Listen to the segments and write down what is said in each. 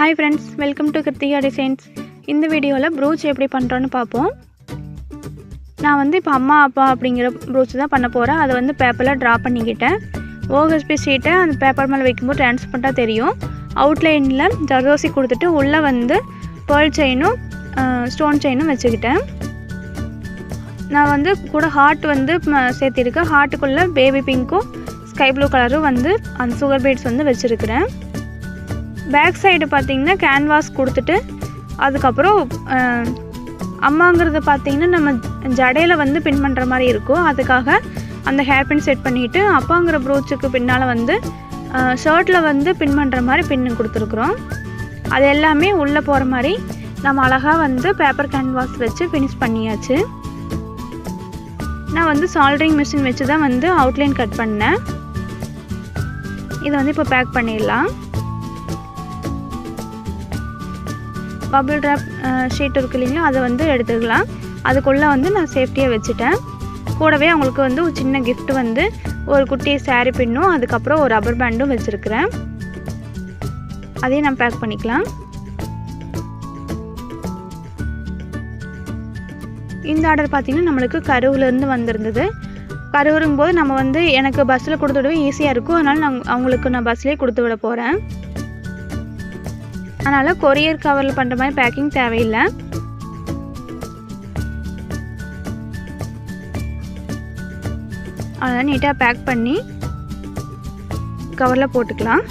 Hi friends, welcome to Krithika Designs. இந்த வீடியோவில் brooch எப்படி பண்ணுறோன்னு பார்ப்போம். நான் வந்து இப்போ அம்மா அப்பா அப்படிங்கிற ப்ரூச் தான் பண்ண போகிறேன். அதை வந்து பேப்பரில் ட்ரா பண்ணிக்கிட்டேன். OHP ஷீட்டை அந்த பேப்பர் மேலே வைக்கும்போது டிரான்ஸ்பரண்ட்டாக தெரியும். அவுட்லைனில் ஜர்தோசி கொடுத்துட்டு உள்ளே வந்து பேர்ல் செயினும் ஸ்டோன் செயினும் வச்சுக்கிட்டேன். நான் வந்து கூட ஹார்ட் வந்து சேர்த்திருக்கேன். ஹார்ட்டுக்குள்ளே பேபி பிங்க்கும் ஸ்கை ப்ளூ கலரும் வந்து அந்த சுகர் பீட்ஸ் வந்து வச்சுருக்கிறேன். பேக் சைடு பார்த்திங்கன்னா கேன்வாஸ் கொடுத்துட்டு அதுக்கப்புறம் அம்மாங்கிறத பார்த்திங்கன்னா நம்ம ஜடையில் வந்து பின் பண்ணுற மாதிரி இருக்கும். அதுக்காக அந்த ஹேர் பின் செட் பண்ணிவிட்டு அப்பாங்கிற ப்ரூச்சுக்கு பின்னால் வந்து ஷர்ட்டில் வந்து பின் பண்ணுற மாதிரி பின்னு கொடுத்துருக்குறோம். அது எல்லாமே உள்ளே போகிற மாதிரி நம்ம அழகாக வந்து பேப்பர் கேன்வாஸ் வச்சு ஃபினிஷ் பண்ணியாச்சு. நான் வந்து சால்ட்ரிங் மிஷின் வச்சு தான் வந்து அவுட்லைன் கட் பண்ணேன். இதை வந்து இப்போ பேக் பண்ணிடலாம். பபிள் ட்ராப் ஷீட் இருக்கு இல்லைங்களா, அதை வந்து எடுத்துக்கலாம். அதுக்குள்ளே வந்து நான் சேஃப்டியாக வச்சுட்டேன். கூடவே அவங்களுக்கு வந்து ஒரு சின்ன கிஃப்ட் வந்து ஒரு குட்டி சாரீ பின்னும் அதுக்கப்புறம் ஒரு ரப்பர் பேண்டும் வச்சுருக்கிறேன். அதையும் நம்ம பேக் பண்ணிக்கலாம். இந்த ஆர்டர் பார்த்திங்கன்னா நம்மளுக்கு கரூர்லேருந்து வந்திருந்தது. கரூருங்கும் போது நம்ம வந்து எனக்கு பஸ்ஸில் கொடுத்து விடவே ஈஸியாக இருக்கும். அதனால் அவங்களுக்கு நான் பஸ்லேயே கொடுத்து விட போகிறேன். அதனால் கொரியர் கவரில் பண்ணுற மாதிரி பேக்கிங் தேவையில்லை. அதனால் நீட்டாக பேக் பண்ணி கவரில் போட்டுக்கலாம்.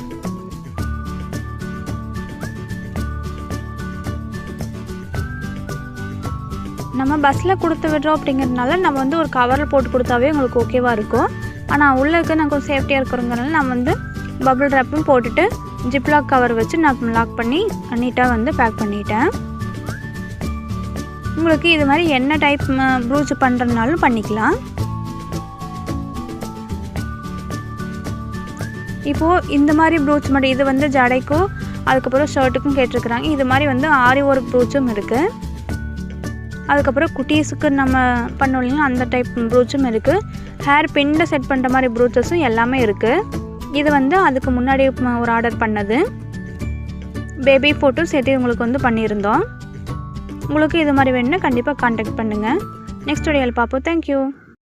நம்ம பஸ்ஸில் கொடுத்து விடுறோம் அப்படிங்கிறதுனால நம்ம வந்து ஒரு கவரில் போட்டு கொடுத்தாவே உங்களுக்கு ஓகேவாக இருக்கும். ஆனால் உள்ளே இருக்க நான் கொஞ்சம் சேஃப்டியாக இருக்கிறதுனால நான் வந்து பபிள் ட்ராப்பும் போட்டுட்டு ஜிப்லாக் கவர் வச்சு நான் லாக் பண்ணி நீட்டாக வந்து பேக் பண்ணிட்டேன். உங்களுக்கு இது மாதிரி என்ன டைப் ப்ரூச் பண்ணுறதுனாலும் பண்ணிக்கலாம். இப்போது இந்த மாதிரி ப்ரூச் மட்டும் இது வந்து ஜடைக்கும் அதுக்கப்புறம் ஷர்ட்டுக்கும் கேட்டிருக்கிறாங்க. இது மாதிரி வந்து ஆரி ஒர்க் ப்ரூச்சும் இருக்குது. அதுக்கப்புறம் குட்டீஸுக்கு நம்ம பண்ணோம் இல்லைங்களா, அந்த டைப் ப்ரூச்சும் இருக்குது. ஹேர் பின்னில் செட் பண்ணுற மாதிரி ப்ரூச்சஸும் எல்லாமே இருக்குது. இது வந்து அதுக்கு முன்னாடி ஒரு ஆர்டர் பண்ணது. பேபி ஃபோட்டோ சேர்த்து உங்களுக்கு வந்து பண்ணியிருந்தோம். உங்களுக்கு இது மாதிரி வேணும்னா கண்டிப்பாக கான்டாக்ட் பண்ணுங்கள். நெக்ஸ்ட் வீடியோவில் பார்ப்போம். தேங்க்யூ.